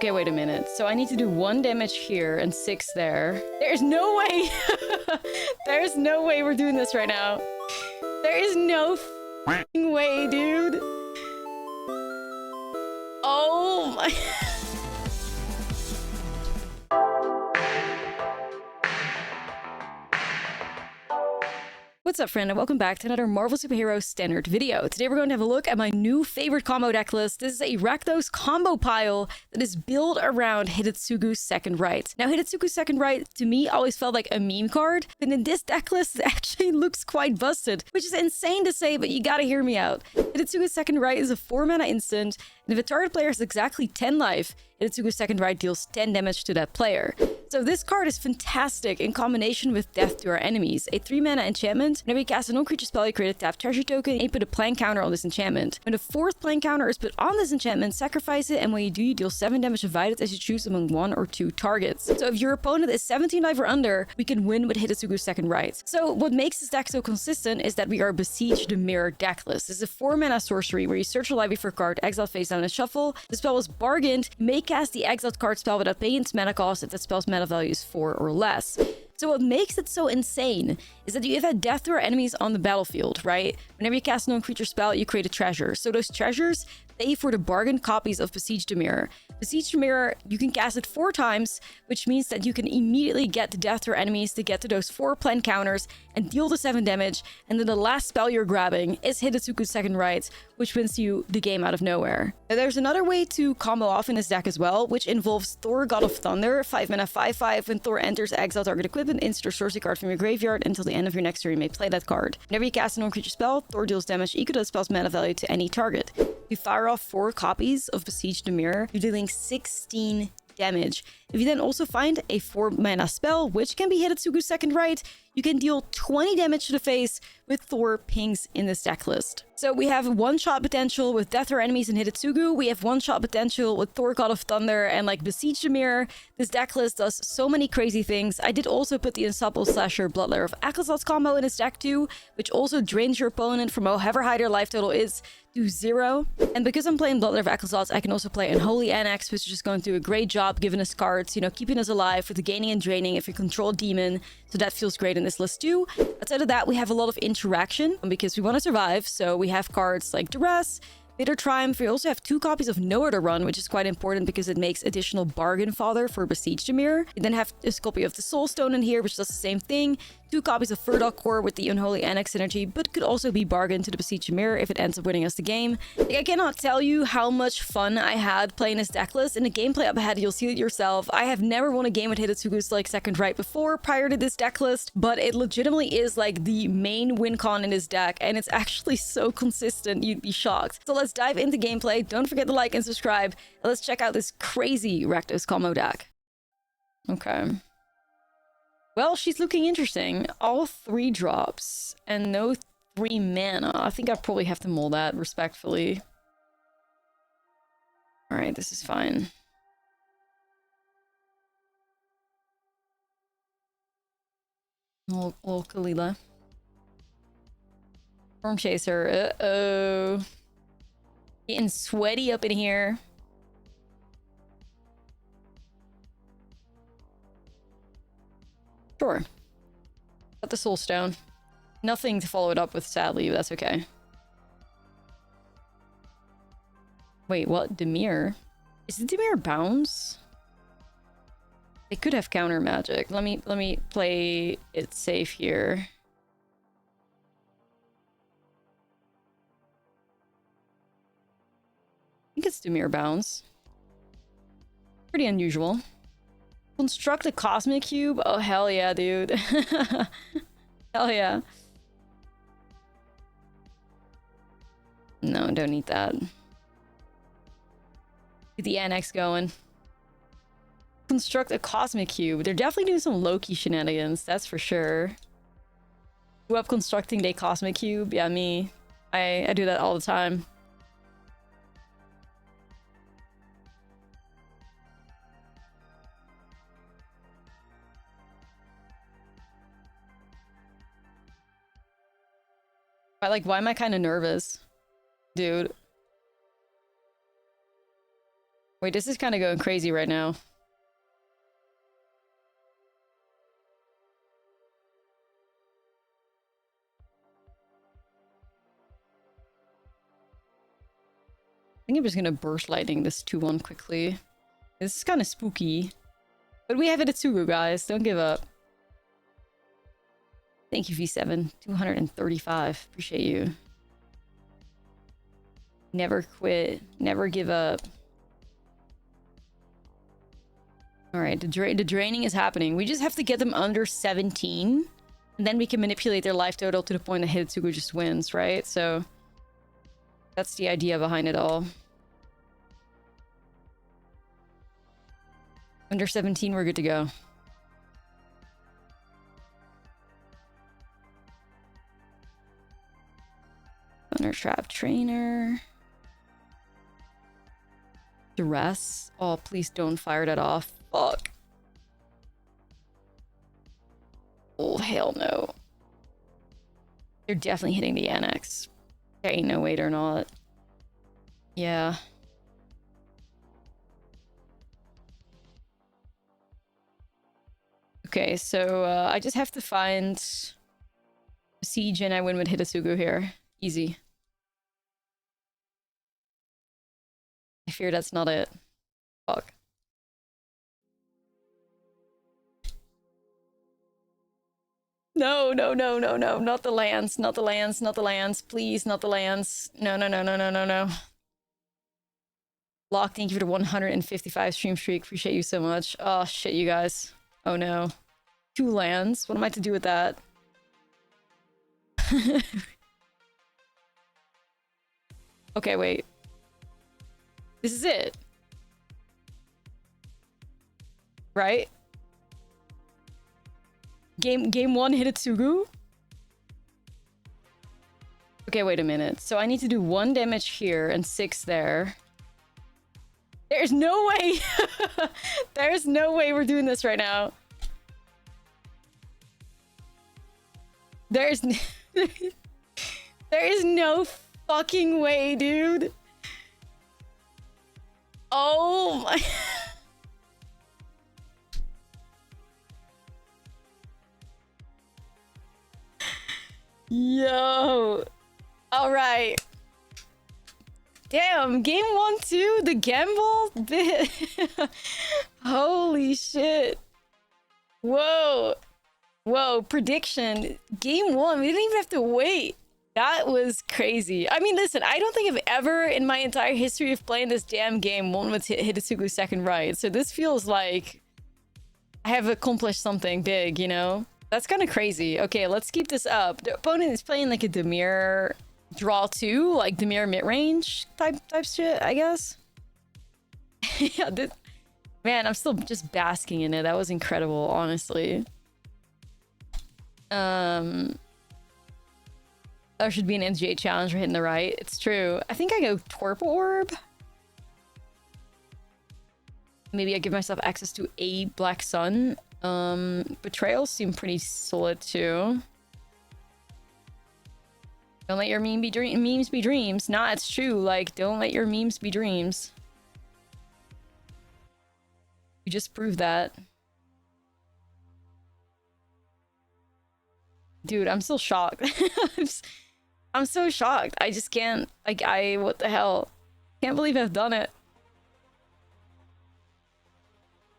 Okay, wait a minute. So I need to do 1 damage here and 6 there. There's no way. There's no way we're doing this right now. There is no f***ing way, dude. Oh my... What's up, friend, and welcome back to another Marvel Superhero Standard video. Today we're going to have a look at my new favorite combo deck list. This is a Rakdos combo pile that is built around HIDETSUGU's Second Rite. Now, HIDETSUGU's Second Rite, to me, always felt like a meme card, but in this deck list, it actually looks quite busted, which is insane to say, but you gotta hear me out. HIDETSUGU's Second Rite is a 4-mana instant, and if a target player has exactly 10 life, HIDETSUGU's Second Rite deals 10 damage to that player. So this card is fantastic in combination with Death to our enemies, a 3-mana enchantment. Whenever you cast a non-creature spell, you create a tap treasure token and you put a plan counter on this enchantment. When the 4th plan counter is put on this enchantment, sacrifice it, and when you do, you deal 7 damage divided as you choose among 1 or 2 targets. So if your opponent is 17 life or under, we can win with HIDETSUGU's Second Rite. So what makes this deck so consistent is that we are Besiege the Mirror deck list. This is a 4-mana sorcery where you search your library for a card, exile face down, and shuffle. The spell was bargained. You may cast the exiled card spell without paying its mana cost if that spell's mana value is 4 or less. So what makes it so insane is that you have had death to our enemies on the battlefield, right? Whenever you cast a non-creature spell, you create a treasure. So those treasures pay for the bargained copies of Besiege the Mirror. Besiege the Mirror, you can cast it 4 times, which means that you can immediately get the death to our enemies to get to those 4 plan counters and deal the 7 damage. And then the last spell you're grabbing is HIDETSUGU's Second Rite, which wins you the game out of nowhere. Now, there's another way to combo off in this deck as well, which involves Thor, God of Thunder, 5-mana 5/5. When Thor enters, exile target equipment, insert or sorcery card from your graveyard. Until the end of your next turn, you may play that card. Whenever you cast a non-creature spell, Thor deals damage equal to the spell's mana value to any target. You fire off 4 copies of Besiege the Mirror, you're dealing 16 damage. If you then also find a 4-mana spell, which can be HIDETSUGU's Second Rite, you can deal 20 damage to the face with Thor pings in this deck list. So we have one-shot potential with Death or enemies in HIDETSUGU. We have one-shot potential with Thor, God of Thunder, and like Besiege the Mirror. This deck list does so many crazy things. I did also put the Unstoppable Slasher Bloodlair of Ashlizzlle combo in this deck too, which also drains your opponent from however high their life total is to 0. And because I'm playing Bloodlair of Ashlizzlle, I can also play Unholy Annex, which is just going to do a great job giving us cards, you know, keeping us alive with the gaining and draining if you control demon. So that feels great in this list too. Outside of that, we have a lot of interaction because we want to survive. So we have cards like Duress, Bitter Triumph. We also have 2 copies of No Other Run, which is quite important because it makes additional bargain fodder for Besiege the Mirror. You then have a copy of the Soul Stone in here, which does the same thing. 2 copies of Furdok Core with the Unholy Annex energy, but could also be bargained to the Besiege the Mirror if it ends up winning us the game. Like, I cannot tell you how much fun I had playing this deck list. In the gameplay up ahead, you'll see it yourself. I have never won a game with HIDETSUGU's like Second Rite before prior to this deck list, but it legitimately is like the main win con in this deck, and it's actually so consistent, you'd be shocked. So let's dive into gameplay. Don't forget to like and subscribe. And let's check out this crazy Rakdos combo deck. Okay. Well, she's looking interesting. All 3 drops and no 3 mana. I think I probably have to mull that respectfully. Alright, this is fine. Little Kalila. Storm Chaser. Uh-oh. Getting sweaty up in here. Sure. Got the Soul Stone. Nothing to follow it up with, sadly, but that's okay. Wait, what? Dimir? Is it Dimir bounce? They could have counter magic. Let me play it safe here. I think it's Dimir bounce. Pretty unusual. Construct a Cosmic Cube? Oh, hell yeah, dude. Hell yeah. No, don't need that. Get the Annex going. Construct a Cosmic Cube. They're definitely doing some Loki shenanigans, that's for sure. Grew up constructing a Cosmic Cube? Yeah, me. I do that all the time. Why am I kind of nervous? Dude. Wait, this is kind of going crazy right now. I think I'm just gonna burst lightning this 2-1 quickly. This is kind of spooky. But we have HIDETSUGU, guys. Don't give up. Thank you, V7. 235. Appreciate you. Never quit. Never give up. Alright, the draining is happening. We just have to get them under 17. And then we can manipulate their life total to the point that HIDETSUGU just wins, right? So that's the idea behind it all. Under 17, we're good to go. Thunder Trap Trainer. Duress. Oh, please don't fire that off. Fuck. Oh, hell no. They're definitely hitting the annex. There ain't no way they're not. Yeah. Okay, so I just have to find Siege and I win with HIDETSUGU here. Easy. I fear that's not it. Fuck. No, no, no, no, no. Not the lands, not the lands, not the lands. Please, not the lands. No, no, no, no, no, no, no. Lock, thank you for the 155 stream streak. Appreciate you so much. Oh, shit, you guys. Oh, no. 2 lands. What am I to do with that? Okay, wait. This is it. Right? Game 1 HIDETSUGU? Okay, wait a minute. So I need to do 1 damage here and 6 there. There's no way! There's no way we're doing this right now. There's... there is no fucking way, dude. Oh my... Yo. Alright. Damn, game 1 too? The gamble bit? Holy shit. Whoa. Whoa, prediction. Game 1, we didn't even have to wait. That was crazy. I mean, listen, I don't think I've ever in my entire history of playing this damn game won with HIDETSUGU's second right. So this feels like I have accomplished something big, you know? That's kind of crazy. Okay, let's keep this up. The opponent is playing like a Dimir draw 2, like Dimir mid-range type shit, I guess. Yeah, man, I'm still just basking in it. That was incredible, honestly. There should be an MTG challenge for hitting the right. It's true. I think I go Torp Orb. Maybe I give myself access to a Black Sun. Betrayals seem pretty solid too. Don't let your memes be dreams. Nah, it's true. Like, don't let your memes be dreams. You just proved that. Dude, I'm still shocked. I'm so shocked. I just can't, like, what the hell? Can't believe I've done it.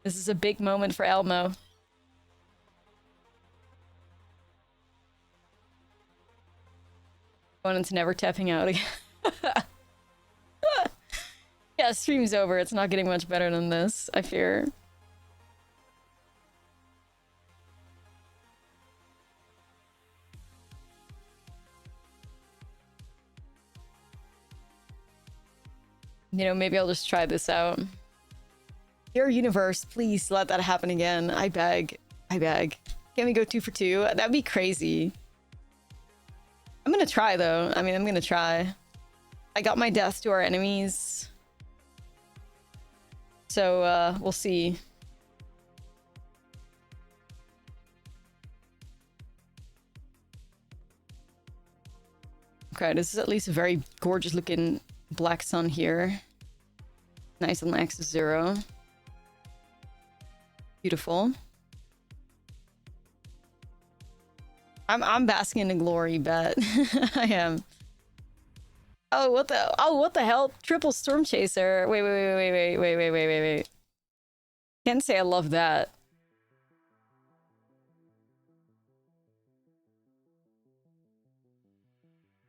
This is a big moment for Elmo. Opponent's never tapping out again. Yeah, stream's over. It's not getting much better than this, I fear. You know, maybe I'll just try this out. Your universe, please let that happen again. I beg. I beg. Can we go 2 for 2? That'd be crazy. I'm gonna try, though. I mean, I'm gonna try. I got my death to our enemies. So, we'll see. Okay, this is at least a very gorgeous looking Black Sun here. Nice, and max is 0. Beautiful. I'm basking in glory, bet. I am. Oh, what the hell? Triple Storm Chaser. Wait. Can't say I love that.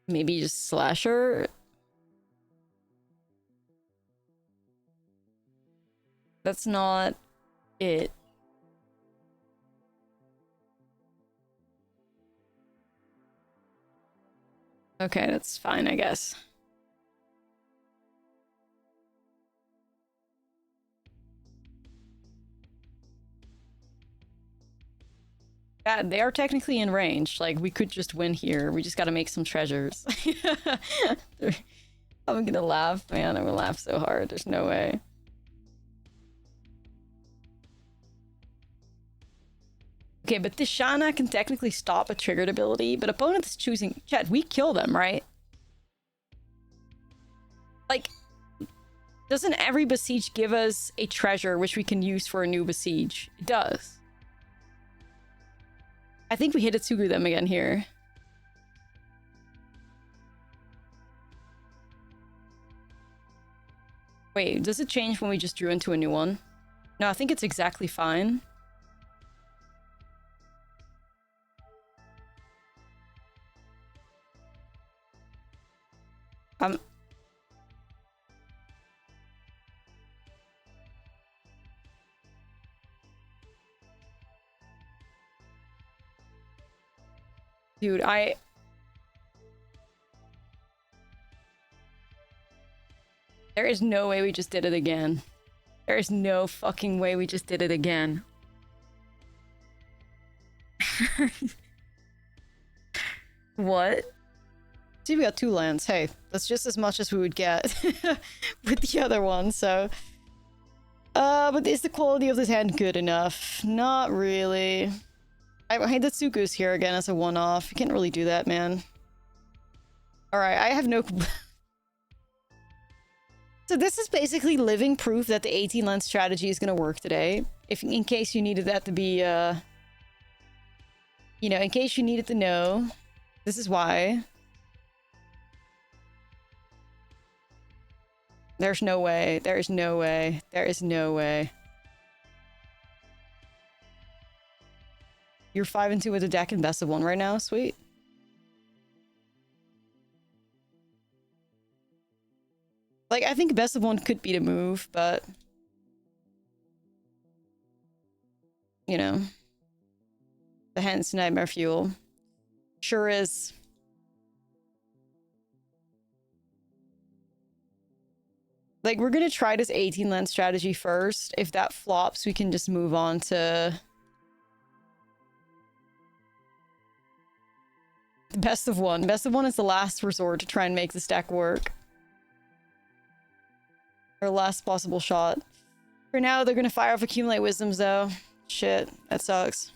Maybe just Slasher? That's not it. Okay, that's fine, I guess. Yeah, they are technically in range. Like, we could just win here. We just gotta make some treasures. I'm gonna laugh, man. I'm gonna laugh so hard. There's no way. Okay, but this Shana can technically stop a triggered ability, but opponent is choosing... Chat, we kill them, right? Like, doesn't every Besiege give us a treasure which we can use for a new Besiege? It does. I think we HIDETSUGU them again here. Wait, does it change when we just drew into a new one? No, I think it's exactly fine. Dude, there is no way we just did it again. There is no fucking way we just did it again. What? See, we got 2 lands. Hey, that's just as much as we would get with the other one, so... but is the quality of this hand good enough? Not really. HIDETSUGU's here again as a one-off. You can't really do that, man. Alright, I have no... So this is basically living proof that the 18 land strategy is gonna work today. In case you needed that to be, you know, in case you needed to know. This is why. There's no way. There is no way. There is no way. You're 5-2 with a deck and best of 1 right now? Sweet. Like, I think best of 1 could be the move, but... You know. The hand's nightmare fuel. Sure is. Like, we're gonna try this 18 land strategy first. If that flops, we can just move on to... the best of 1. Best of 1 is the last resort to try and make this deck work. Or last possible shot. For now, they're gonna fire off Accumulate Wisdoms, though. Shit, that sucks.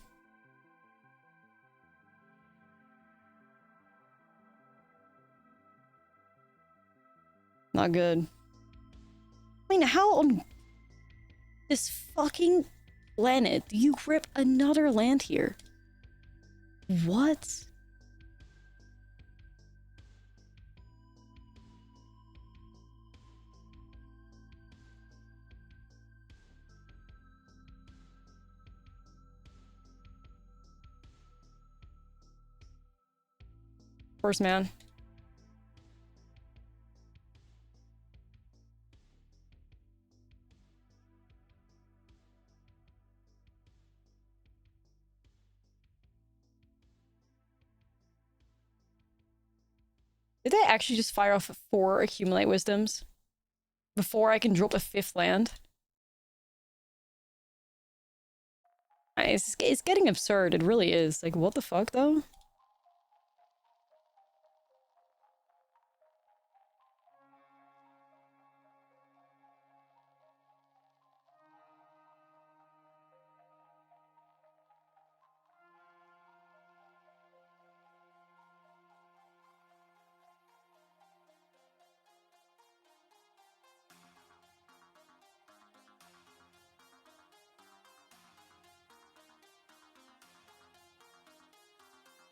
Not good. I mean, how on this fucking planet do you rip another land here? What? Of course, man. Did they actually just fire off 4 Accumulate Wisdoms? Before I can drop a 5th land? It's getting absurd, it really is. Like, what the fuck, though?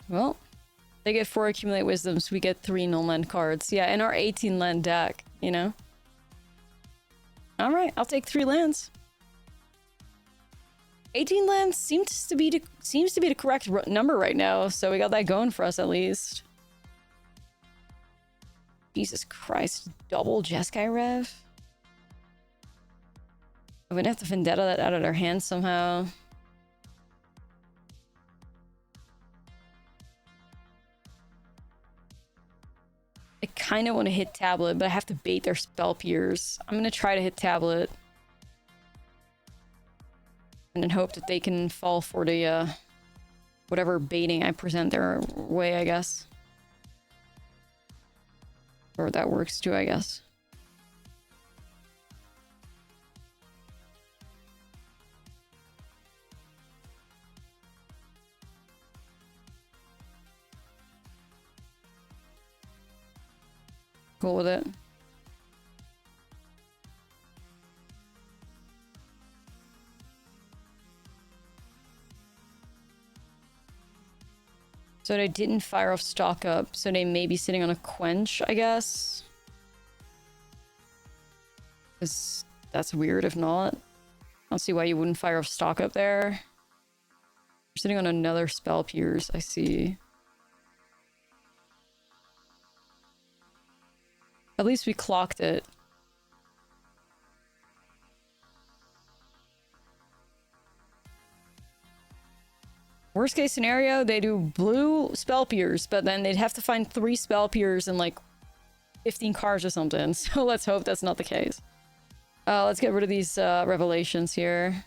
Well, they get 4 accumulate wisdoms, we get 3 non-land cards. Yeah, in our 18 land deck, you know? Alright, I'll take 3 lands. 18 lands seems to be the correct number right now, so we got that going for us at least. Jesus Christ, double Jeskai Rev? I'm gonna have to Vendetta that out of their hands somehow. I kind of want to hit Tablet, but I have to bait their Spell Pierce. I'm gonna try to hit Tablet. And then hope that they can fall for the, whatever baiting I present their way, I guess. Or that works too, I guess. Cool with it. So they didn't fire off stock up, so they may be sitting on a quench, I guess. Because that's weird if not. I don't see why you wouldn't fire off stock up there. You're sitting on another Spell Pierce, I see. At least we clocked it. Worst case scenario, they do blue Spell Pierce, but then they'd have to find 3 Spell Pierce and like 15 cards or something. So let's hope that's not the case. Let's get rid of these revelations here.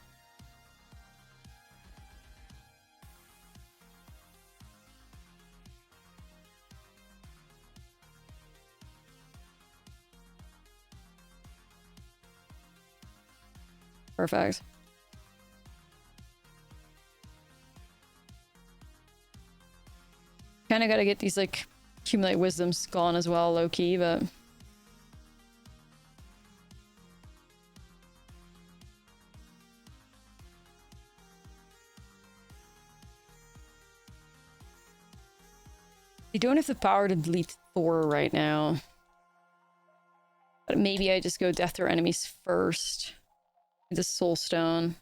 Perfect. Kind of got to get these, like, accumulate wisdoms gone as well, low-key, but... They don't have the power to delete Thor right now. But maybe I just go Death Through Enemies first. The Soul Stone.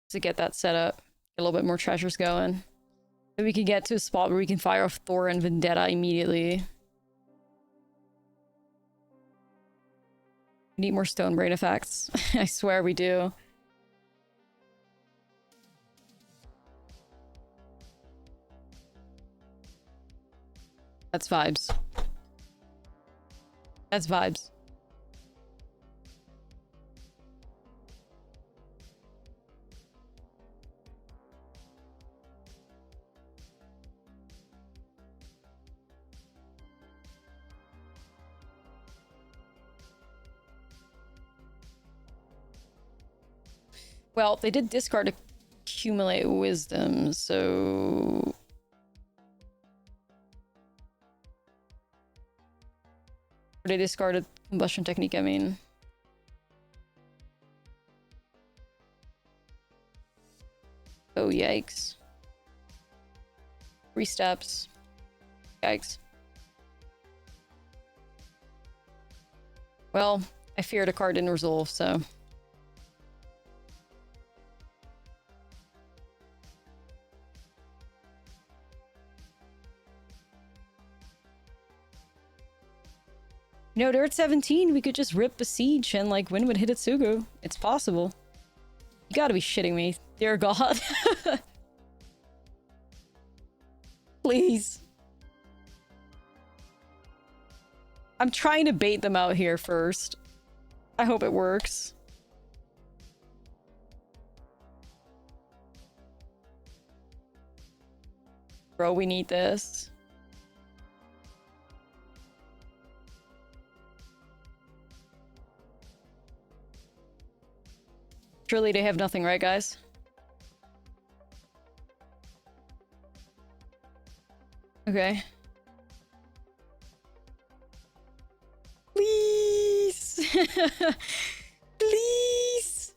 To get that set up. A little bit more treasures going. So we can get to a spot where we can fire off Thor and Vendetta immediately. We need more Stone Brain effects. I swear we do. That's vibes. That's vibes. Well, they did discard accumulate wisdom, so... Or they discarded combustion technique, I mean. Oh, yikes. 3 steps. Yikes. Well, I feared a card didn't resolve, so... You know, they're at 17. We could just rip Besiege and, like, win with HIDETSUGU. It's possible. You gotta be shitting me. Dear God. Please. I'm trying to bait them out here first. I hope it works. Bro, we need this. Surely they have nothing, right, guys? Okay. Please! Please!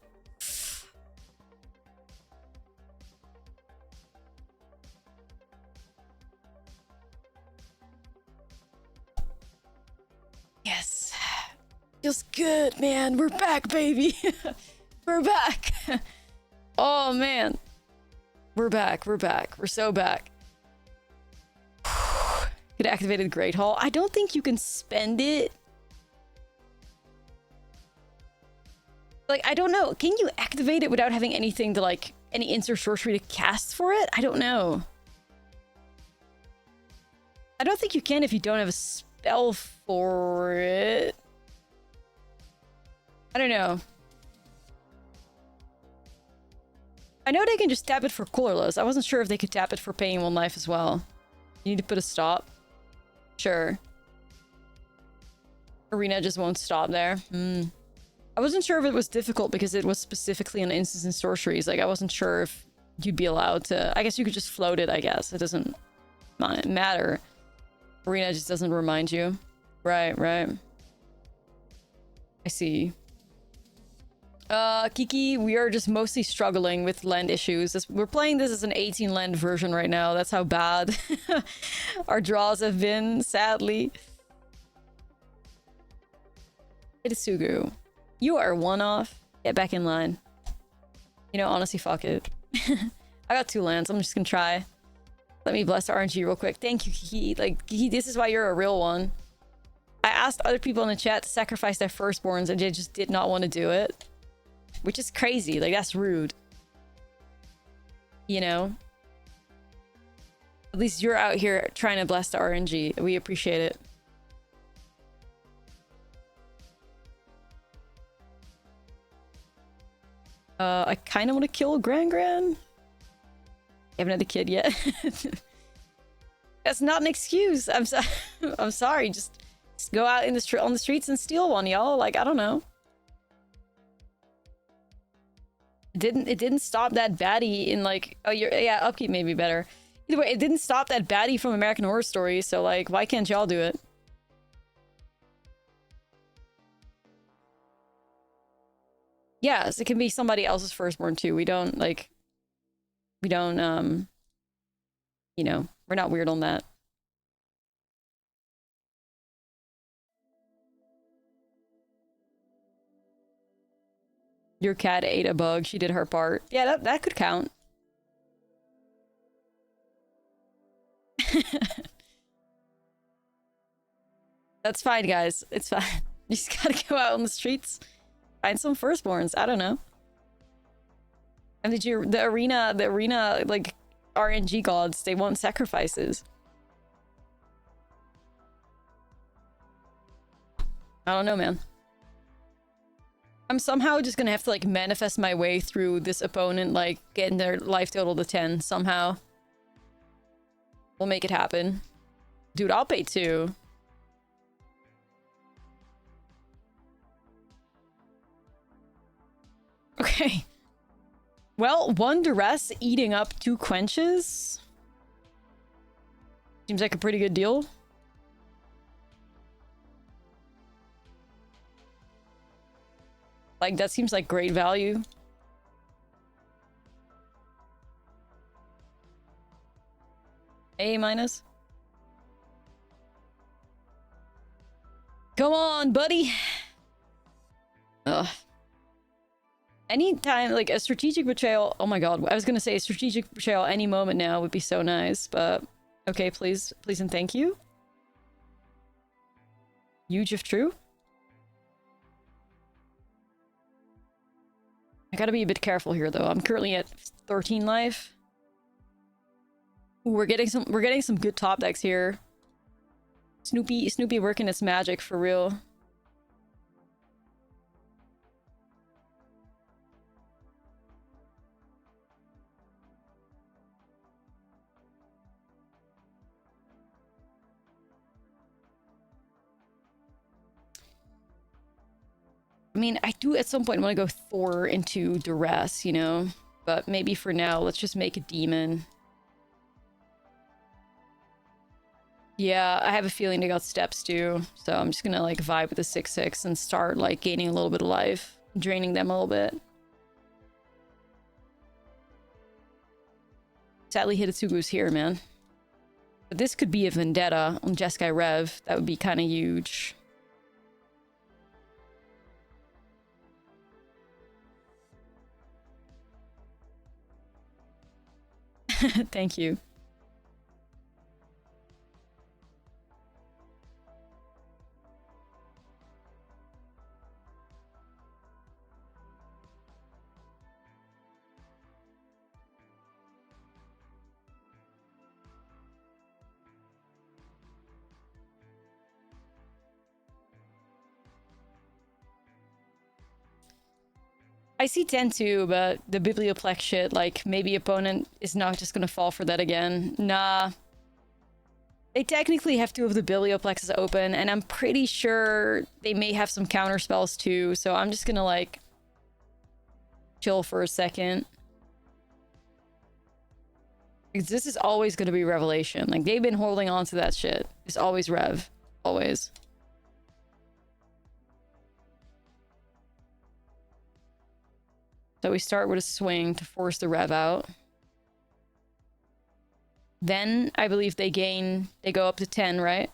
feels good, man. We're back, baby. We're back. Oh, man. We're back. We're back. We're so back. Could activated Great Hall. I don't think you can spend it. Like, I don't know. Can you activate it without having anything to, like, any instant sorcery to cast for it? I don't know. I don't think you can if you don't have a spell for it. I don't know. I know they can just tap it for colorless. I wasn't sure if they could tap it for paying 1 life as well. You need to put a stop. Sure. Arena just won't stop there. I wasn't sure if it was difficult because it was specifically on instants and sorceries. Like, I wasn't sure if you'd be allowed to... I guess you could just float it, I guess. It doesn't matter. Arena just doesn't remind you. Right, right. I see. Kiki, we are just mostly struggling with land issues. We're playing this as an 18 land version right now. That's how bad our draws have been, sadly. HIDETSUGU, you are one off. Get back in line. You know, honestly, fuck it. I got 2 lands. I'm just gonna try. Let me bless RNG real quick. Thank you, Kiki. Like, Kiki, this is why you're a real one. I asked other people in the chat to sacrifice their firstborns and they just did not want to do it. Which is crazy. Like, that's rude. You know? At least you're out here trying to bless the RNG. We appreciate it. I kind of want to kill Gran. You haven't had a kid yet. That's not an excuse. I'm sorry. Just go out in on the streets and steal one, y'all. Like, I don't know. It didn't stop that baddie in, like... Oh, yeah, upkeep may be better. Either way, it didn't stop that baddie from American Horror Story, so, like, why can't y'all do it? Yes, it can be somebody else's firstborn, too. We don't, like... We don't, you know, we're not weird on that. Your cat ate a bug. She did her part. Yeah, that could count. That's fine, guys. It's fine. You just gotta go out on the streets. Find some firstborns. I don't know. And the arena, like, RNG gods, they want sacrifices. I don't know, man. I'm somehow just gonna have to, like, manifest my way through this opponent, like, getting their life total to 10 somehow. We'll make it happen. Dude, I'll pay 2. Okay. Well, 1 duress eating up 2 quenches. Seems like a pretty good deal. Like, that seems like great value. A minus. Come on, buddy. Ugh. Anytime, like, a strategic betrayal... Oh my god, I was gonna say a strategic betrayal any moment now would be so nice, but... Okay, please. Please and thank you. Huge if true. I gotta be a bit careful here, though. I'm currently at 13 life. Ooh, we're getting some good top decks here. Snoopy working its magic for real. I mean, I do at some point want to go Thor into duress, you know? But maybe for now, let's just make a demon. Yeah, I have a feeling they got steps too. So I'm just gonna, like, vibe with the 6/6 and start, like, gaining a little bit of life. Draining them a little bit. Sadly, HIDETSUGU's here, man. But this could be a vendetta on Jeskai Rev. That would be kind of huge. Thank you. I see 10 too, but the Biblioplex shit, like, maybe opponent is not just gonna fall for that again. Nah. They technically have 2 of the Biblioplexes open, and I'm pretty sure they may have some counter spells too, so I'm just gonna, like, chill for a second. Because this is always gonna be Revelation. Like, they've been holding on to that shit. It's always Rev. Always. So we start with a swing to force the Rev out. Then I believe they go up to 10, right?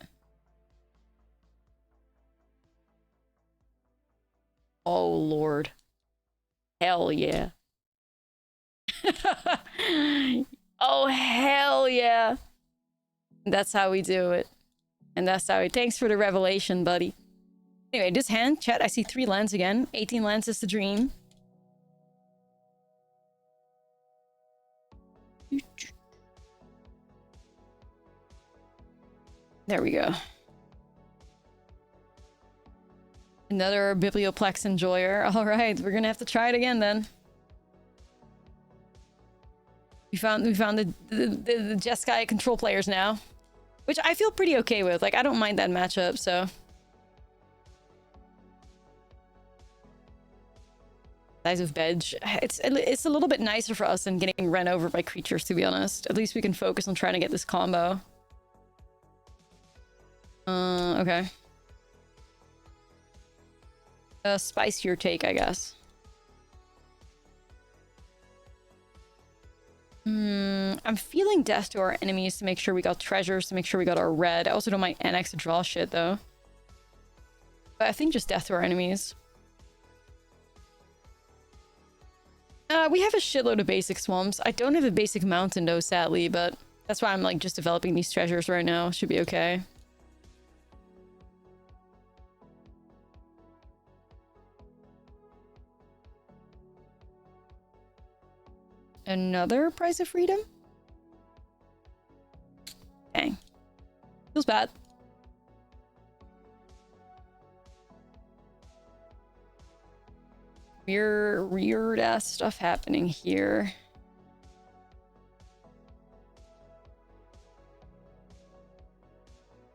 Oh, Lord. Hell yeah. Oh, hell yeah. That's how we do it. And that's how we... Thanks for the revelation, buddy. Anyway, this hand, chat, I see 3 lands again. 18 lands is the dream. There we go. Another Biblioplex enjoyer. All right, we're gonna have to try it again then. We found the Jeskai control players now, which I feel pretty okay with. Like, I don't mind that matchup, so. Size of Bedge. It's a little bit nicer for us than getting run over by creatures, to be honest. At least we can focus on trying to get this combo. Okay. A spicier take, I guess. I'm feeling death to our enemies to make sure we got treasures, to make sure we got our red. I also don't mind annex to draw shit, though. But I think just death to our enemies. We have a shitload of basic swamps. I don't have a basic mountain, though, sadly, but that's why I'm, like, just developing these treasures right now. Should be okay. Another Price of Freedom? Dang. Feels bad. Weird ass stuff happening here.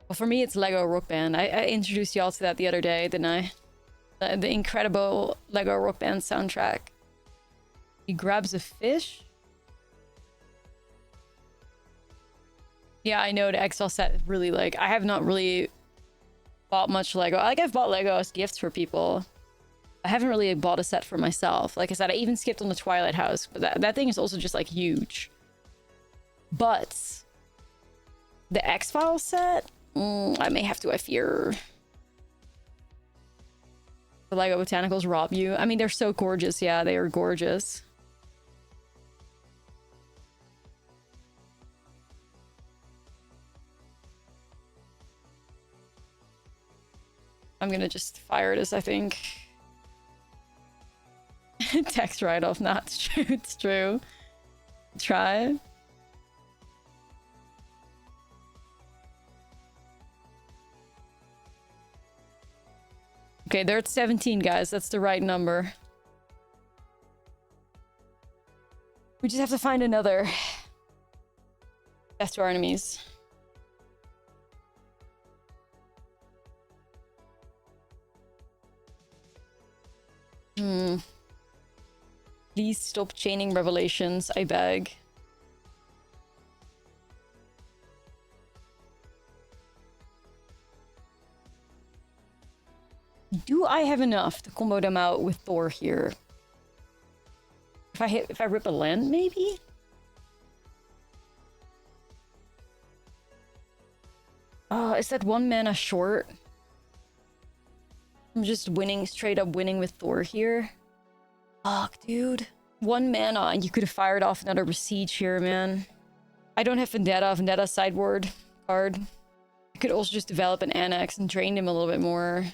Well, for me, it's Lego Rock Band. I introduced y'all to that the other day, didn't I? The incredible Lego Rock Band soundtrack. He grabs a fish. Yeah, I know the Excel set really, like, I have not really bought much Lego. Like, I've bought Lego as gifts for people. I haven't really bought a set for myself. Like I said, I even skipped on the Twilight House, but that thing is also just, like, huge. But the X-Files set, I may have to, I fear. The Lego Botanicals rob you. I mean, they're so gorgeous. Yeah, they are gorgeous. I'm gonna just fire this, I think. Text write-off, not true. It's true. Try. Okay, they're at 17, guys. That's the right number. We just have to find another. Death to our enemies. Please stop chaining revelations, I beg. Do I have enough to combo them out with Thor here? If I rip a land, maybe? Oh, is that 1 mana short? I'm just winning, straight up winning with Thor here. Fuck, dude. 1 mana and you could have fired off another Besiege here, man. I don't have Vendetta. Vendetta sideboard card. I could also just develop an Annex and drain him a little bit more.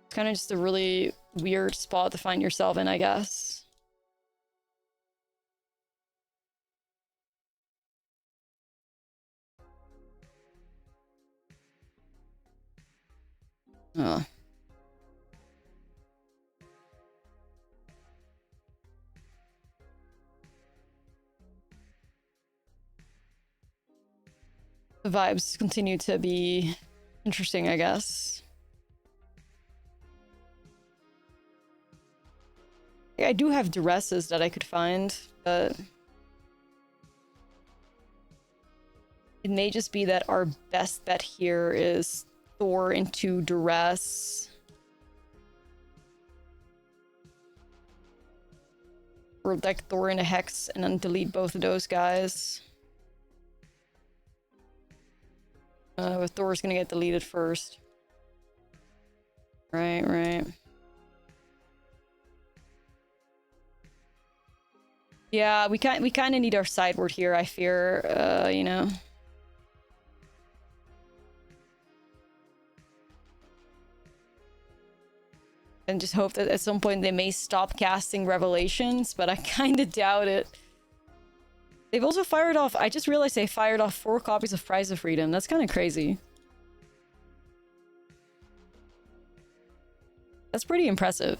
It's kind of just a really weird spot to find yourself in, I guess. Oh. The vibes continue to be interesting, I guess. I do have duresses that I could find, but it may just be that our best bet here is Thor into duress. Or like Thor into Hex and then delete both of those guys. But Thor's gonna get deleted first. Right, right. Yeah, we kind of need our sideboard here, I fear, you know. And just hope that at some point they may stop casting Revelations, but I kind of doubt it. They've also fired off... I just realized they fired off 4 copies of Prize of Freedom. That's kind of crazy. That's pretty impressive.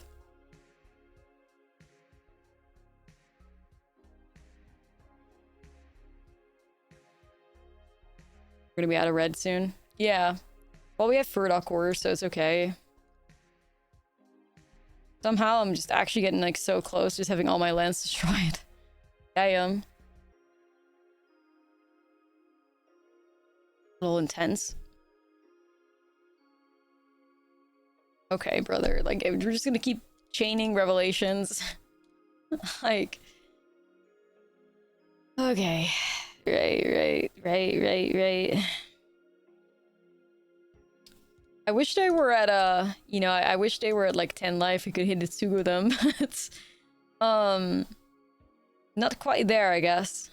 We're gonna be out of red soon. Yeah. Well, we have Furdock Quarter, so it's okay. Somehow I'm just actually getting like so close, just having all my lands destroyed. I am. A little intense. Okay, brother. Like, we're just gonna keep chaining Revelations. Like... Okay. Right. I wish they were at, you know, I wish they were at, like, 10 life. We could HIDETSUGU them. It's, not quite there, I guess.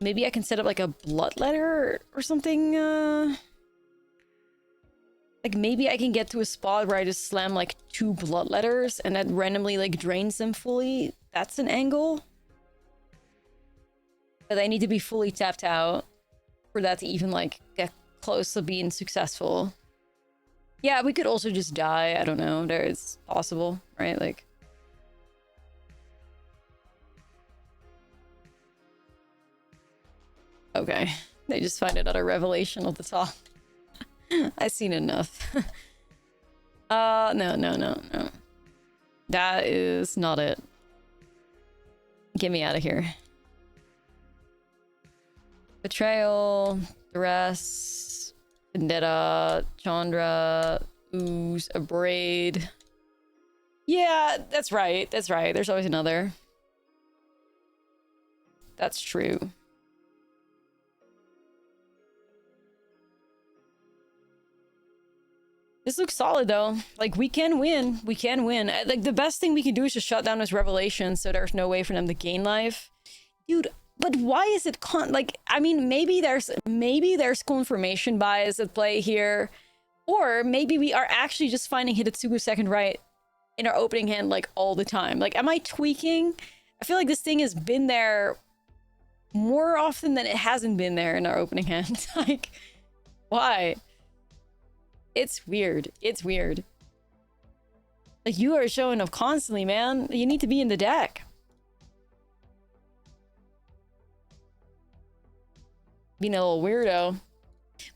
Maybe I can set up, like, a Bloodletter or something, Like, maybe I can get to a spot where I just slam, like, 2 Bloodletters and that randomly, like, drains them fully. That's an angle. But I need to be fully tapped out for that to even, like, get close to being successful. Yeah, we could also just die. I don't know. It's possible, right? Like... Okay. They just find another Revelation at the top. I've seen enough. No. That is not it. Get me out of here. Betrayal, Duress, Vendetta, Chandra, Ooze, Abrade. Yeah, that's right. That's right. There's always another. That's true. This looks solid, though. Like, we can win. We can win. Like, the best thing we can do is just shut down this Revelation so there's no way for them to gain life. Dude, but why is it like, I mean, maybe there's confirmation bias at play here. Or maybe we are actually just finding HIDETSUGU second right in our opening hand, like, all the time. Like, am I tweaking? I feel like this thing has been there more often than it hasn't been there in our opening hand. Like, why? It's weird. It's weird. Like, you are showing up constantly, man. You need to be in the deck. Being a little weirdo.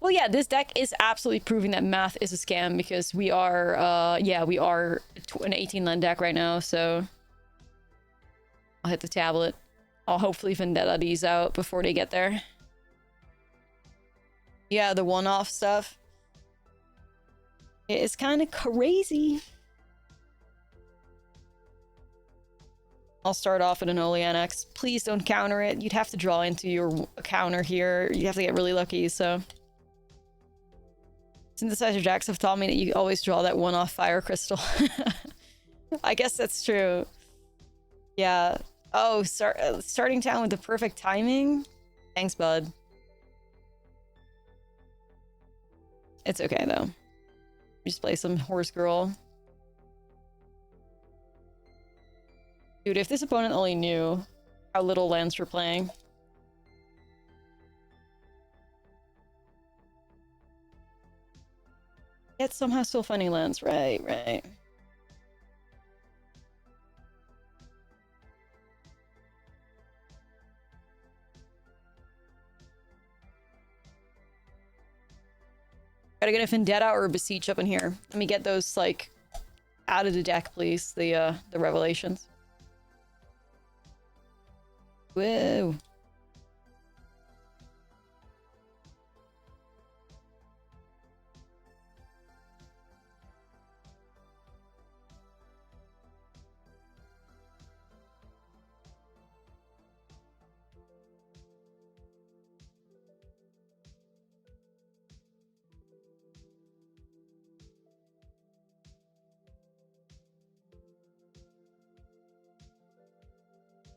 Well, yeah, this deck is absolutely proving that math is a scam because we are, yeah, we are an 18-land deck right now, so... I'll hit the tablet. I'll hopefully Vendetta these out before they get there. Yeah, the one-off stuff. It's kind of crazy. I'll start off with an Oli Annex. Please don't counter it. You'd have to draw into your counter here. You have to get really lucky, so... Synthesizer Jacks have taught me that you always draw that one-off Fire Crystal. I guess that's true. Yeah. Oh, starting town with the perfect timing? Thanks, bud. It's okay, though. Just play some horse girl. Dude, if this opponent only knew how little lands we're playing. Yet somehow still finding lands. Right, right. Gotta get a Vendetta or a Beseech up in here. Let me get those, like, out of the deck, please. The Revelations. Whoa.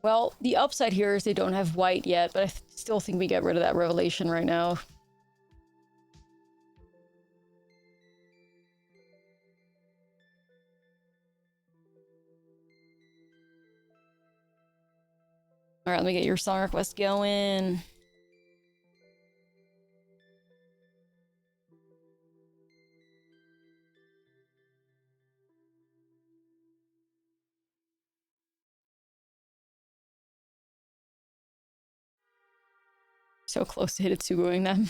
Well, the upside here is they don't have white yet, but I still think we get rid of that Revelation right now. Alright, let me get your song request going. So close to Hidetsuguing them.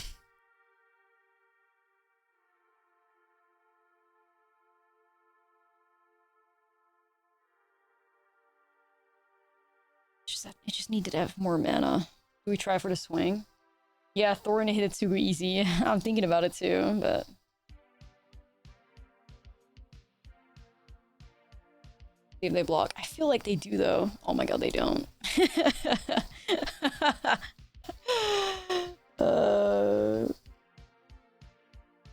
I just needed to have more mana. Do we try for the swing? Yeah, Thor and Hidetsugu easy. I'm thinking about it too, but... See if they block. I feel like they do, though. Oh my god, they don't.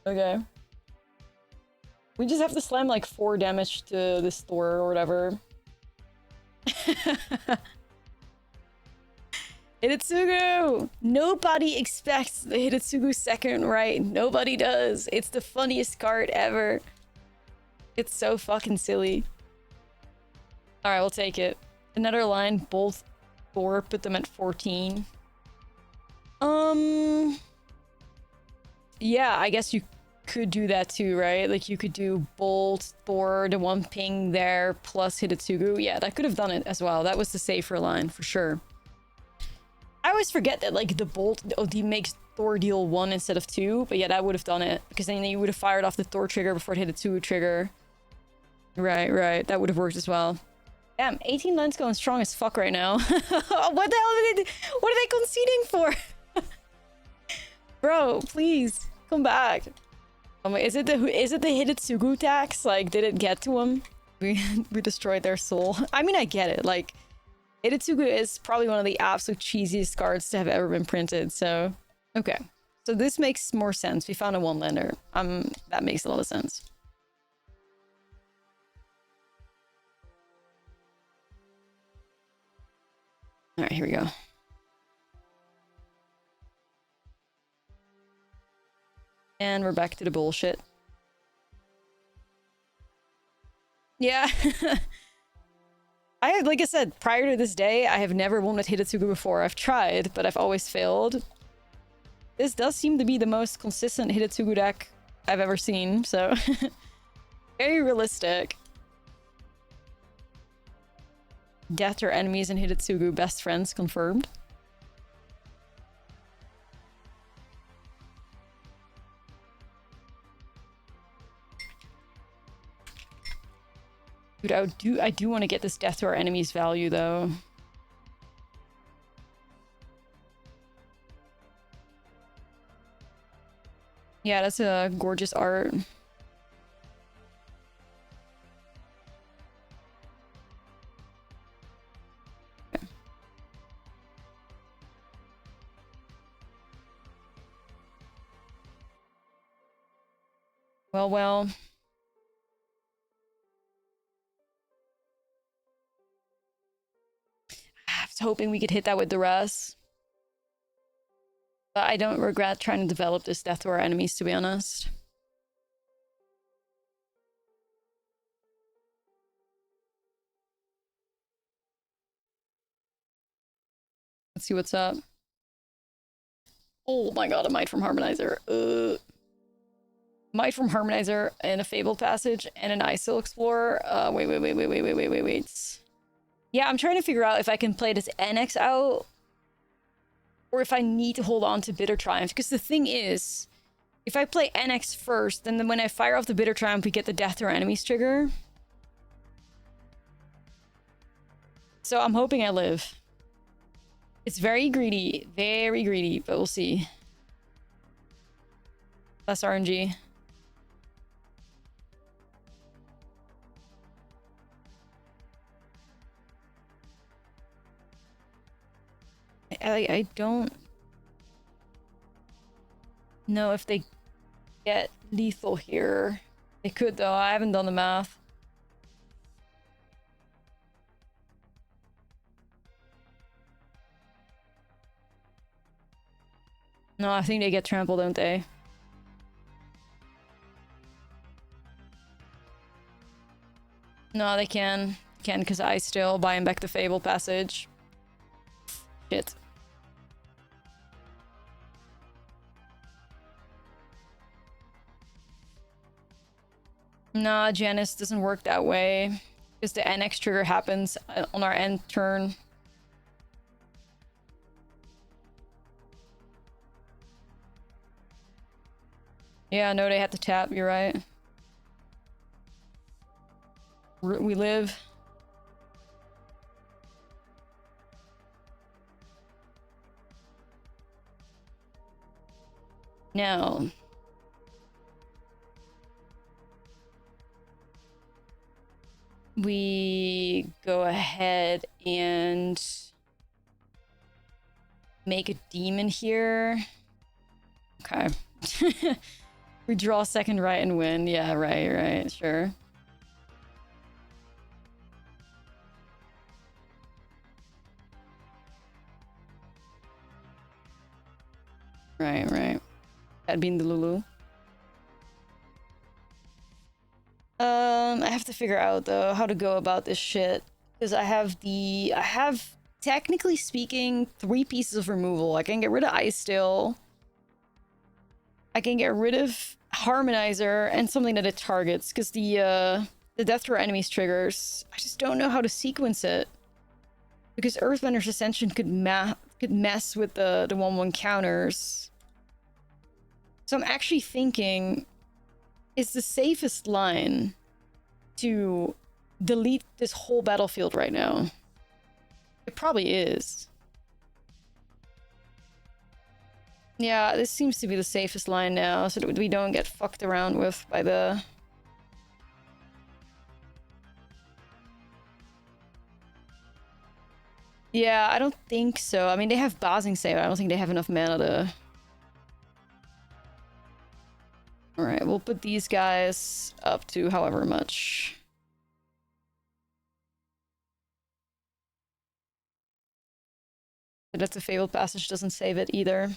Okay. We just have to slam like 4 damage to this Thor or whatever. Hidetsugu! Nobody expects the Hidetsugu second right. Nobody does. It's the funniest card ever. It's so fucking silly. Alright, we'll take it. Another line, both Thor, put them at 14. Yeah, I guess you could do that too, right? Like you could do Bolt, Thor, the one ping there, plus Hidetsugu. Yeah, that could have done it as well. That was the safer line, for sure. I always forget that, like, the Bolt OD makes Thor deal 1 instead of 2, but yeah, that would have done it. Because then you would have fired off the Thor trigger before it hit a Hidetsugu trigger. Right, right. That would have worked as well. Damn, 18 lands going strong as fuck right now. What the hell are they... What are they conceding for? Bro, please, come back. Oh my, is it the Hidetsugu tax? Like, did it get to him? We destroyed their soul. I mean, I get it. Like, Hidetsugu is probably one of the absolute cheesiest cards to have ever been printed, so... Okay. So this makes more sense. We found a one-lander. That makes a lot of sense. Alright, here we go. And we're back to the bullshit. Yeah. Like I said, prior to this day, I have never won with Hidetsugu before. I've tried, but I've always failed. This does seem to be the most consistent Hidetsugu deck I've ever seen, so... Very realistic. Death or enemies and Hidetsugu best friends confirmed. Dude, I do want to get this death to our enemies value, though. Yeah, that's a gorgeous art. Okay. Well, well. Just hoping we could hit that with the rest. But I don't regret trying to develop this death to our enemies, to be honest. Let's see what's up. Oh my god, a Might from Harmonizer. Might from Harmonizer and a Fabled Passage and an ISIL Explorer. Wait. Yeah, I'm trying to figure out if I can play this NX out or if I need to hold on to Bitter Triumph. Because the thing is, if I play NX first, then when I fire off the Bitter Triumph, we get the Death to our Enemies trigger. So I'm hoping I live. It's very greedy, but we'll see. Less RNG. I don't know if they get lethal here. They could though, I haven't done the math. No, I think they get trampled, don't they? No, they can. Can, because I still buy him back the Fable Passage. Shit. Nah, Janus doesn't work that way. Because the NX trigger happens on our end turn. Yeah, no, they had to tap, you're right. We live. Now. We go ahead and make a demon here. Okay. We draw second right and win. Yeah, right, sure. Right. That being the Lulu. I have to figure out though how to go about this shit. Because I have technically speaking 3 pieces of removal. I can get rid of Ice Still. I can get rid of Harmonizer and something that it targets. Because the Death to our Enemies triggers, I just don't know how to sequence it. Because Earthbender's Ascension could mess with the 1/1 counters. So I'm actually thinking, is the safest line to delete this whole battlefield right now? It probably is. Yeah, this seems to be the safest line now, so that we don't get fucked around with by the... Yeah, I don't think so. I mean, they have Basing Save, I don't think they have enough mana to... Alright, we'll put these guys up to however much. But that's a Fabled Passage, doesn't save it either.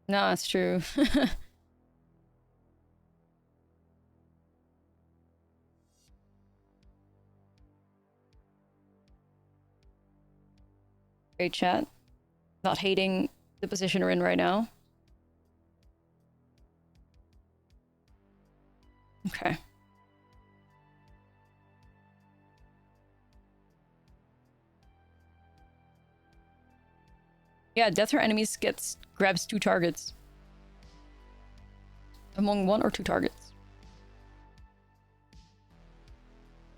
No, it's true. Great chat. Not hating the position we're in right now. Okay. Yeah, Death to our Enemies grabs 2 targets. Among 1 or 2 targets.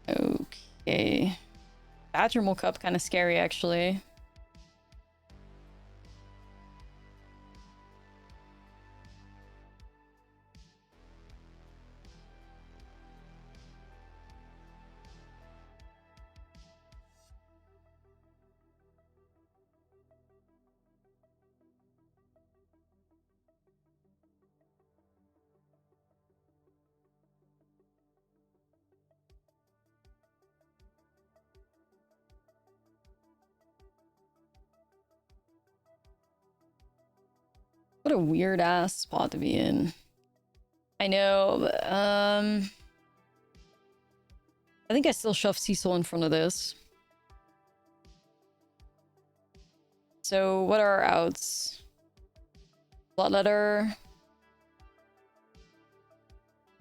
Okay. Badgermole Cup, kind of scary, actually. What a weird ass spot to be in. I know, but, I think I still shove Cecil in front of this. So what are our outs? Bloodletter.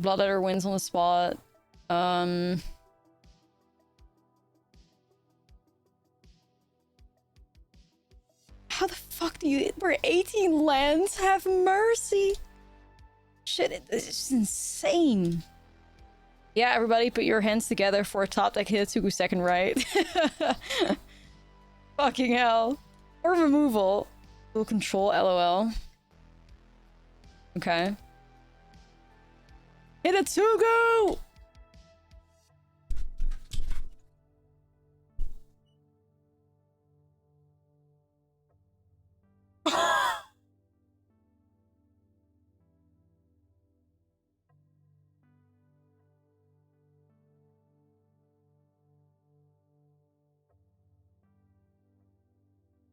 Bloodletter wins on the spot. How the fuck do you... We're 18 lands? Have mercy! Shit, this is insane. Yeah, everybody put your hands together for a top deck HIDETSUGU second right. Fucking hell. Or removal. Full control, LOL. Okay. HIDETSUGU!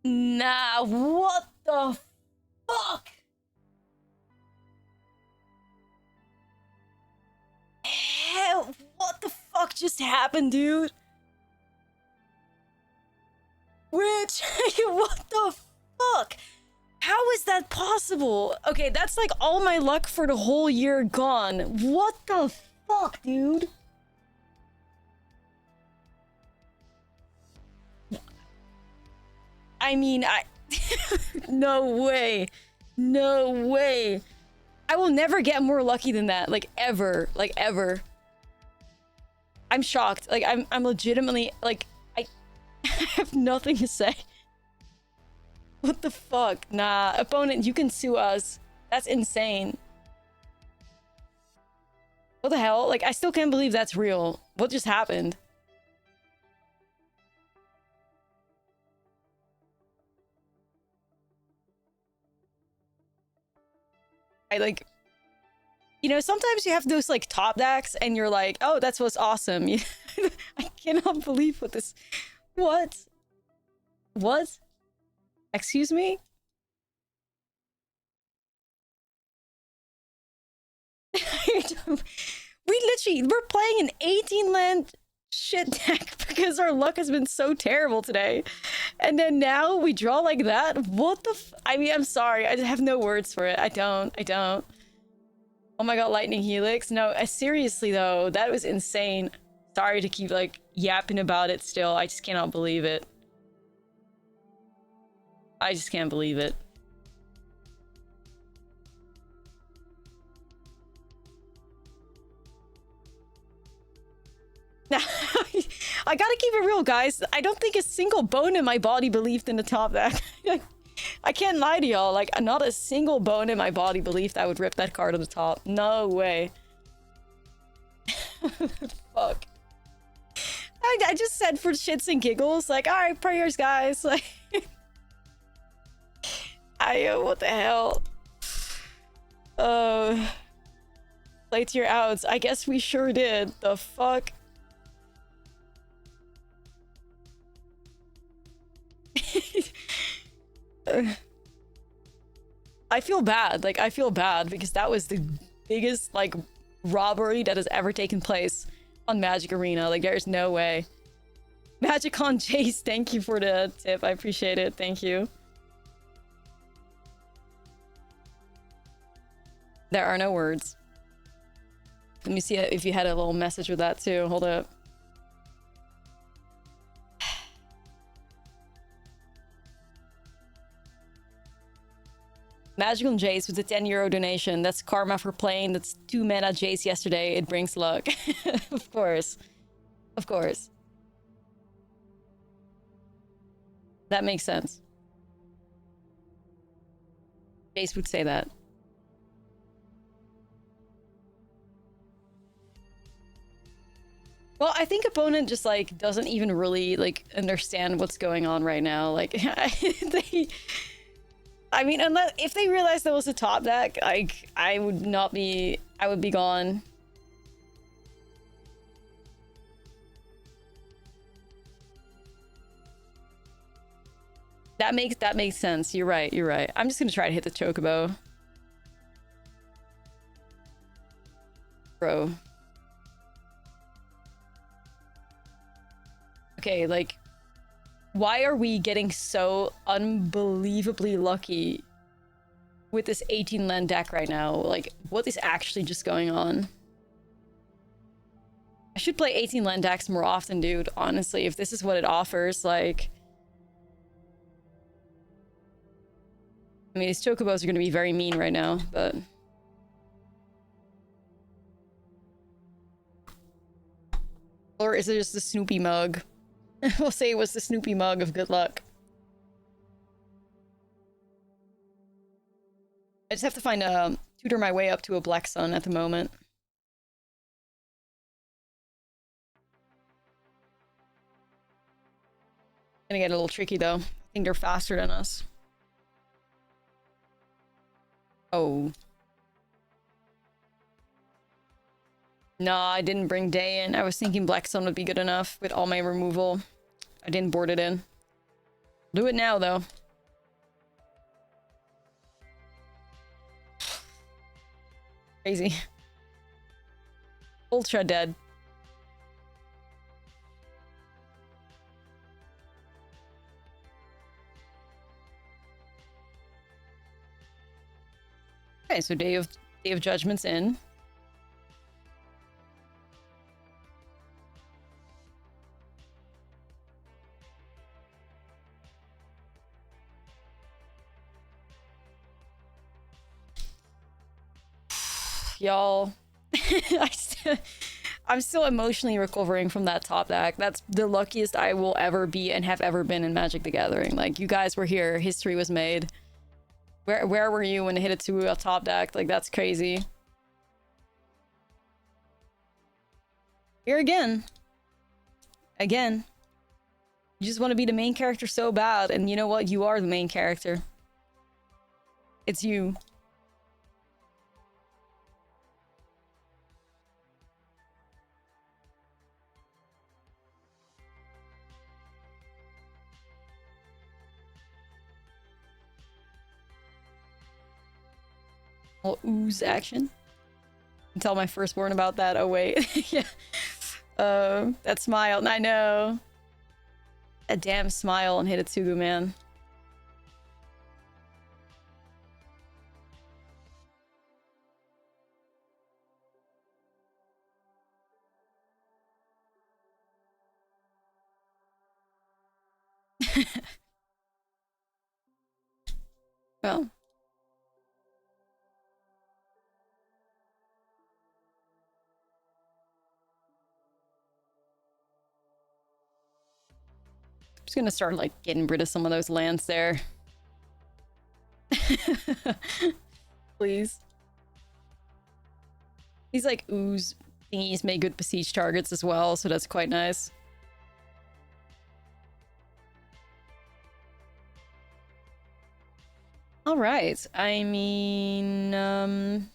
Nah, what the fuck? Hell, what the fuck just happened, dude? Which, what the fuck? How is that possible? Okay, that's like all my luck for the whole year gone. What the fuck, dude? I mean, no way. No way. I will never get more lucky than that. Like, ever. Like, ever. I'm shocked. Like, I'm legitimately, like, I have nothing to say. What the fuck? Nah, opponent, you can sue us. That's insane. What the hell? Like, I still can't believe that's real. What just happened? I like, you know, sometimes you have those like top decks and you're like, oh, that's what's awesome. I cannot believe what this, what? Excuse me? We're playing an 18 land shit deck because our luck has been so terrible today. And then now we draw like that? What the I mean, I'm sorry. I have no words for it. I don't. Oh my god, Lightning Helix. No, seriously though, that was insane. Sorry to keep like yapping about it still. I just cannot believe it. I just can't believe it. I gotta keep it real, guys. I don't think a single bone in my body believed in the top deck. I can't lie to y'all. Like, not a single bone in my body believed I would rip that card on the top. No way. Fuck. I just said for shits and giggles, like, alright, prayers, guys. Like, what the hell? Play to your outs. I guess we sure did. The fuck? I feel bad. Like, I feel bad because that was the biggest, like, robbery that has ever taken place on Magic Arena. Like, there's no way. Magicon Jace, thank you for the tip. I appreciate it. Thank you. There are no words. Let me see if you had a little message with that too. Hold up. Magical Jace with a 10 euro donation. That's karma for playing. That's 2 mana Jace yesterday. It brings luck. Of course. Of course. That makes sense. Jace would say that. Well, I think opponent just like doesn't even really like understand what's going on right now. Like I mean, unless if they realized there was a top deck, like I would be gone. That makes sense. You're right. I'm just gonna try to hit the chocobo. Bro. Okay, like, why are we getting so unbelievably lucky with this 18 land deck right now? Like, what is actually just going on? I should play 18 land decks more often, dude. Honestly, if this is what it offers, like... I mean, these chocobos are going to be very mean right now, but... Or is it just the Snoopy mug? We'll say it was the Snoopy mug of good luck. I just have to find a... tutor my way up to a Black Sun at the moment. Gonna get a little tricky though. I think they're faster than us. Oh. No, I didn't bring Day in. I was thinking Black Sun would be good enough with all my removal. I didn't board it in. Do it now though. Crazy. Ultra dead. Okay, so Day of Judgment's in. Y'all, I'm still emotionally recovering from that top deck. That's the luckiest I will ever be and have ever been in Magic the Gathering. Like, you guys were here. History was made. Where were you when HIDETSUGU got top decked? Like, that's crazy. Here again. Again. You just want to be the main character so bad, and you know what? You are the main character. It's you. Ooze action. Tell my firstborn about that. Oh wait. Yeah. That smile. I know. That damn smile on HIDETSUGU, man. Well. Just gonna start like getting rid of some of those lands there. Please. These like ooze thingies make good besiege targets as well, so that's quite nice. All right. I mean, I'm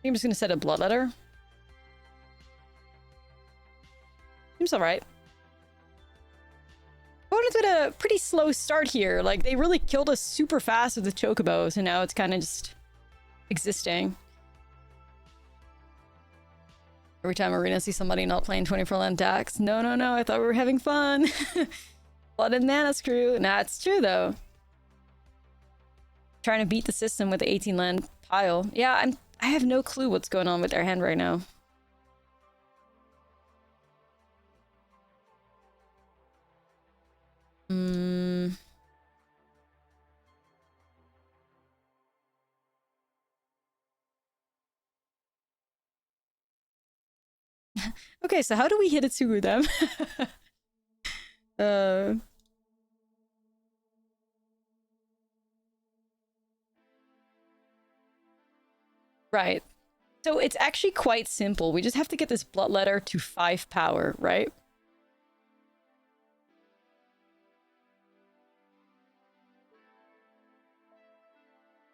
just gonna set a bloodletter. Seems alright. Opponents with a pretty slow start here. Like, they really killed us super fast with the chocobos, and now it's kind of just existing. Every time Arena sees somebody not playing 24 land decks. No, no, no, I thought we were having fun. Blood and mana screw. Nah, it's true though. Trying to beat the system with the 18 land pile. Yeah, I have no clue what's going on with their hand right now. Okay, so how do we HIDETSUGU them? Right. So it's actually quite simple. We just have to get this bloodletter to 5 power, right?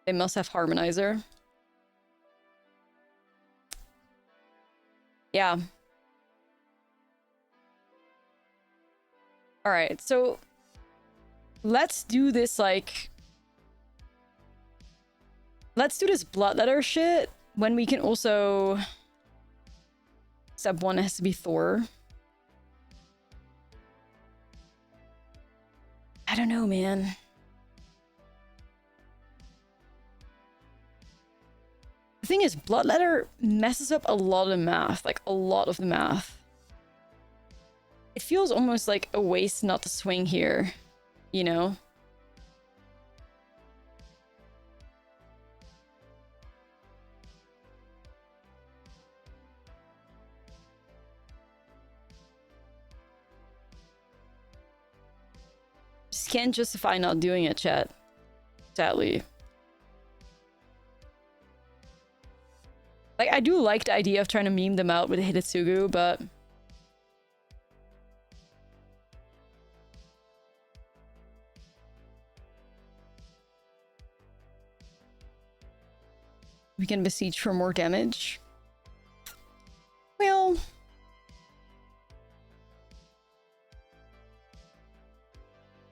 They must have Harmonizer. Yeah. Alright, so let's do this, like... Let's do this bloodletter shit when we can also... Step 1 has to be Thor. I don't know, man. The thing is, bloodletter messes up a lot of the math. Like, a lot of the math. It feels almost like a waste not to swing here. You know? Just can't justify not doing it, chat. Sadly. Like, I do like the idea of trying to meme them out with HIDETSUGU, but... we can besiege for more damage. Well...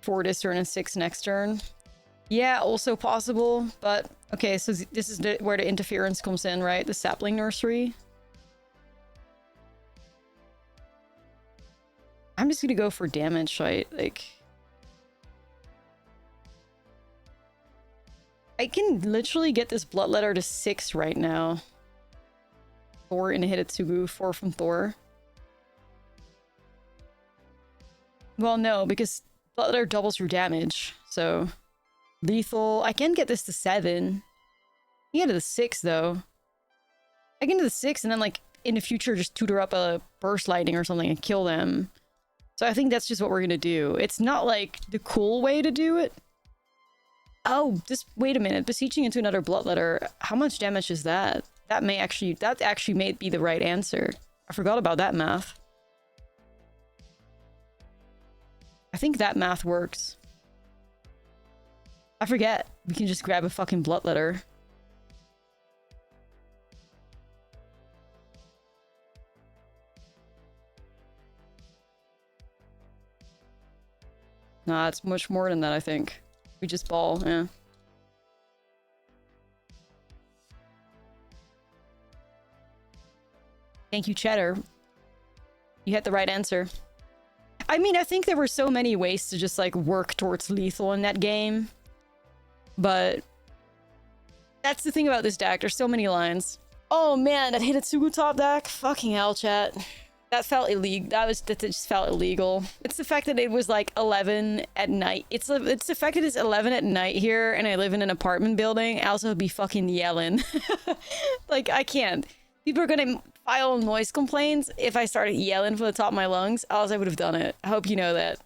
4 this turn and 6 next turn. Yeah, also possible, but... Okay, so this is where the interference comes in, right? The sapling nursery. I'm just gonna go for damage, right? Like... I can literally get this bloodletter to 6 right now. 4 in a HIDETSUGU, 4 from Thor. Well, no, because bloodletter doubles your damage, so... Lethal. I can get this to 7. I can get it to 6, though. I can do the 6 and then, like, in the future, just tutor up a burst lightning or something and kill them. So I think that's just what we're gonna do. It's not, like, the cool way to do it. Oh, just wait a minute. Besieging into another bloodletter. How much damage is that? That actually may be the right answer. I forgot about that math. I think that math works. I forget. We can just grab a fucking bloodletter. Nah, it's much more than that, I think. We just ball, yeah. Thank you, Cheddar. You had the right answer. I mean, I think there were so many ways to just, like, work towards lethal in that game. But that's the thing about this deck. There's so many lines. Oh man, that HIDETSUGU top deck? Fucking hell, chat. That felt illegal. That just felt illegal. It's the fact that it was like 11 at night. It's the fact that it's 11 at night here and I live in an apartment building. I also be fucking yelling. Like, I can't. People are gonna file noise complaints if I started yelling from the top of my lungs. Else I would have done it. I hope you know that.